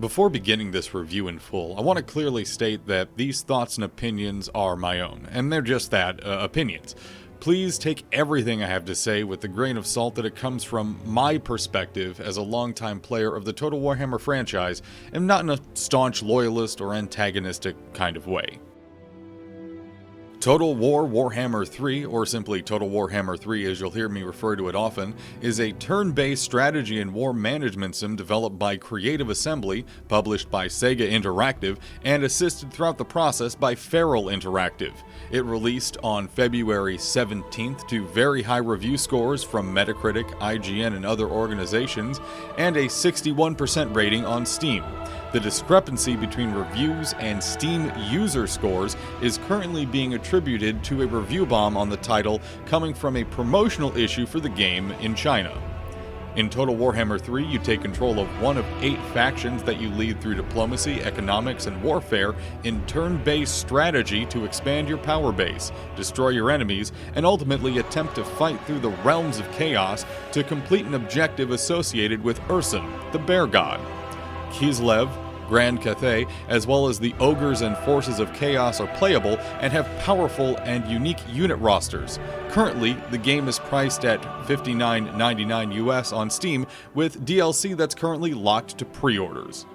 Before beginning this review in full, I want to clearly state that these thoughts and opinions are my own, and they're just that, opinions. Please take everything I have to say with the grain of salt that it comes from my perspective as a longtime player of the Total Warhammer franchise, and not in a staunch loyalist or antagonistic kind of way. Total War Warhammer 3, or simply Total Warhammer 3 as you'll hear me refer to it often, is a turn-based strategy and war management sim developed by Creative Assembly, published by Sega Interactive, and assisted throughout the process by Feral Interactive. It released on February 17th to very high review scores from Metacritic, IGN, and other organizations, and a 61% rating on Steam. The discrepancy between reviews and Steam user scores is currently being attributed to a review bomb on the title coming from a promotional issue for the game in China. In Total Warhammer 3, you take control of one of 8 factions that you lead through diplomacy, economics, and warfare in turn-based strategy to expand your power base, destroy your enemies, and ultimately attempt to fight through the realms of chaos to complete an objective associated with Ursun, the bear god. Kislev, Grand Cathay, as well as the Ogres and Forces of Chaos are playable and have powerful and unique unit rosters. Currently, the game is priced at $59.99 US on Steam, with DLC that's currently locked to pre-orders.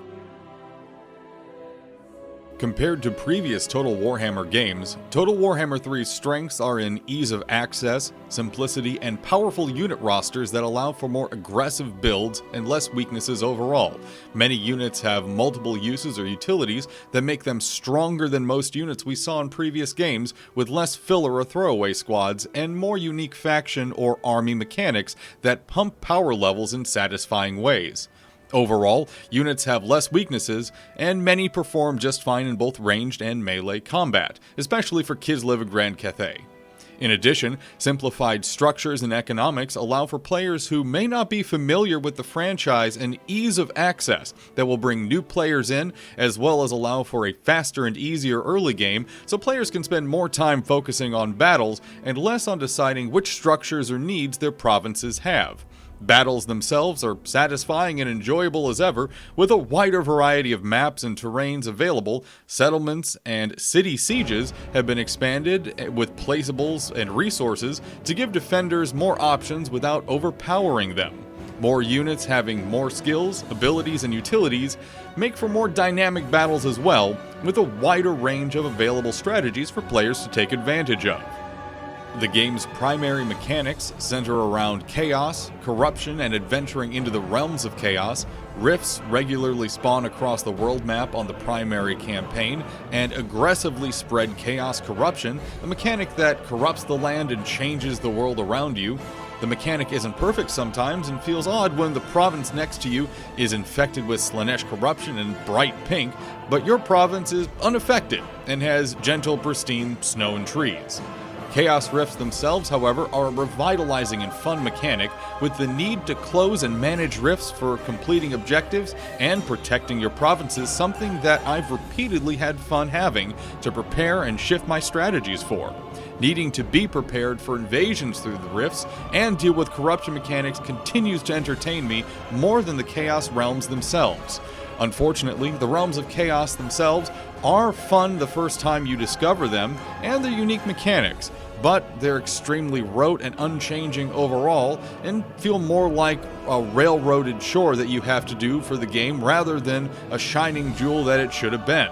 Compared to previous Total Warhammer games, Total Warhammer 3's strengths are in ease of access, simplicity, and powerful unit rosters that allow for more aggressive builds and less weaknesses overall. Many units have multiple uses or utilities that make them stronger than most units we saw in previous games, with less filler or throwaway squads, and more unique faction or army mechanics that pump power levels in satisfying ways. Overall, units have less weaknesses, and many perform just fine in both ranged and melee combat, especially for Kislev and Grand Cathay. In addition, simplified structures and economics allow for players who may not be familiar with the franchise an ease of access that will bring new players in, as well as allow for a faster and easier early game, so players can spend more time focusing on battles and less on deciding which structures or needs their provinces have. Battles themselves are satisfying and enjoyable as ever, with a wider variety of maps and terrains available. Settlements and city sieges have been expanded with placeables and resources to give defenders more options without overpowering them. More units having more skills, abilities, and utilities make for more dynamic battles as well, with a wider range of available strategies for players to take advantage of. The game's primary mechanics center around chaos, corruption, and adventuring into the realms of chaos. Rifts regularly spawn across the world map on the primary campaign, and aggressively spread chaos corruption, a mechanic that corrupts the land and changes the world around you. The mechanic isn't perfect sometimes and feels odd when the province next to you is infected with Slaanesh corruption and bright pink, but your province is unaffected and has gentle, pristine snow and trees. Chaos Rifts themselves, however, are a revitalizing and fun mechanic, with the need to close and manage rifts for completing objectives and protecting your provinces something that I've repeatedly had fun having to prepare and shift my strategies for. Needing to be prepared for invasions through the rifts and deal with corruption mechanics continues to entertain me more than the Chaos Realms themselves. Unfortunately, the Realms of Chaos themselves are fun the first time you discover them, and their unique mechanics, but they're extremely rote and unchanging overall, and feel more like a railroaded chore that you have to do for the game rather than a shining jewel that it should have been.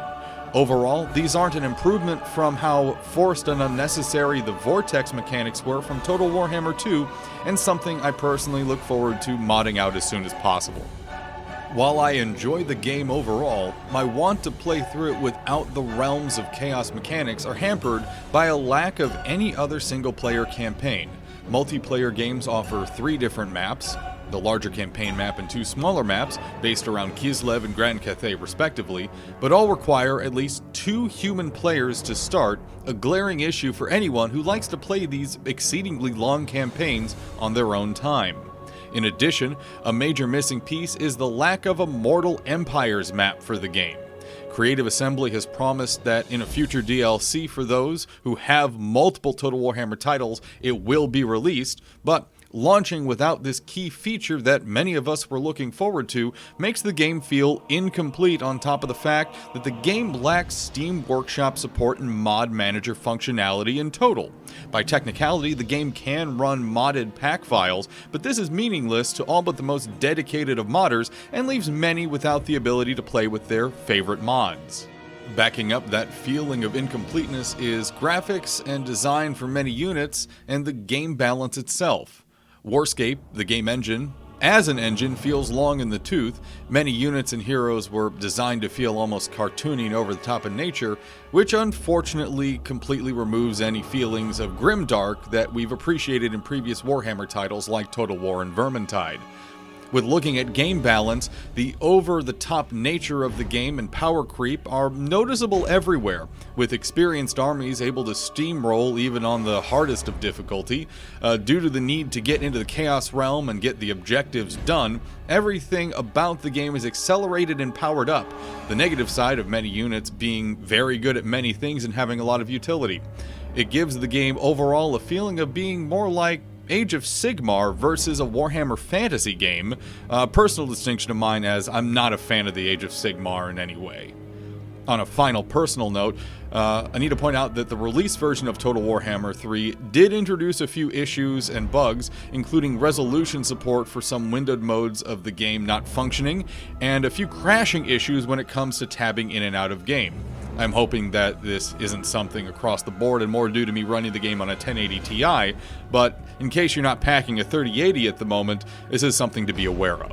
Overall, these aren't an improvement from how forced and unnecessary the Vortex mechanics were from Total Warhammer 2, and something I personally look forward to modding out as soon as possible. While I enjoy the game overall, my want to play through it without the Realms of Chaos mechanics are hampered by a lack of any other single-player campaign. Multiplayer games offer 3 different maps, the larger campaign map and 2 smaller maps based around Kislev and Grand Cathay respectively, but all require at least 2 human players to start, a glaring issue for anyone who likes to play these exceedingly long campaigns on their own time. In addition, a major missing piece is the lack of a Mortal Empires map for the game. Creative Assembly has promised that in a future DLC for those who have multiple Total Warhammer titles, it will be released, but launching without this key feature that many of us were looking forward to makes the game feel incomplete, on top of the fact that the game lacks Steam Workshop support and mod manager functionality in total. By technicality, the game can run modded pack files, but this is meaningless to all but the most dedicated of modders and leaves many without the ability to play with their favorite mods. Backing up that feeling of incompleteness is graphics and design for many units and the game balance itself. Warscape, the game engine, as an engine, feels long in the tooth. Many units and heroes were designed to feel almost cartoony and over the top in nature, which unfortunately completely removes any feelings of grimdark that we've appreciated in previous Warhammer titles like Total War and Vermintide. With looking at game balance, the over-the-top nature of the game and power creep are noticeable everywhere, with experienced armies able to steamroll even on the hardest of difficulty. Due to the need to get into the Chaos Realm and get the objectives done, everything about the game is accelerated and powered up, the negative side of many units being very good at many things and having a lot of utility. It gives the game overall a feeling of being more like Age of Sigmar versus a Warhammer fantasy game. Personal distinction of mine, as I'm not a fan of the Age of Sigmar in any way. On a final personal note, I need to point out that the release version of Total Warhammer 3 did introduce a few issues and bugs, including resolution support for some windowed modes of the game not functioning, and a few crashing issues when it comes to tabbing in and out of game. I'm hoping that this isn't something across the board and more due to me running the game on a 1080 Ti, but in case you're not packing a 3080 at the moment, this is something to be aware of.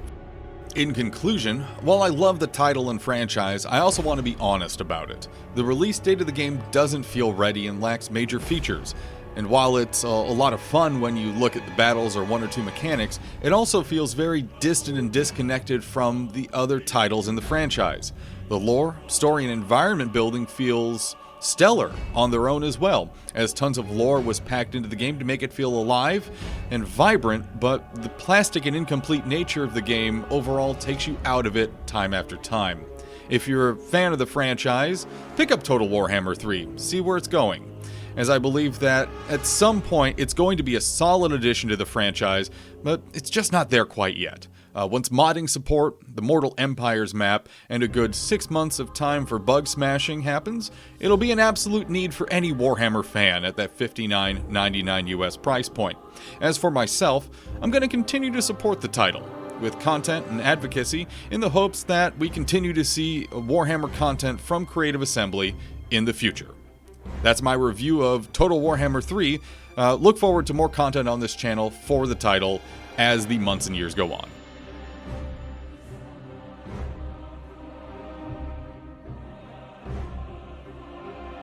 In conclusion, while I love the title and franchise, I also want to be honest about it. The release date of the game doesn't feel ready and lacks major features. And while it's a lot of fun when you look at the battles or one or two mechanics, it also feels very distant and disconnected from the other titles in the franchise. The lore, story, and environment building feels stellar on their own as well, as tons of lore was packed into the game to make it feel alive and vibrant, but the plastic and incomplete nature of the game overall takes you out of it time after time. If you're a fan of the franchise, pick up Total Warhammer 3, see where it's going, as I believe that at some point it's going to be a solid addition to the franchise, but it's just not there quite yet. Once modding support, the Mortal Empires map, and a good 6 months of time for bug smashing happens, it'll be an absolute need for any Warhammer fan at that $59.99 US price point. As for myself, I'm going to continue to support the title with content and advocacy in the hopes that we continue to see Warhammer content from Creative Assembly in the future. That's my review of Total Warhammer 3. Look forward to more content on this channel for the title as the months and years go on.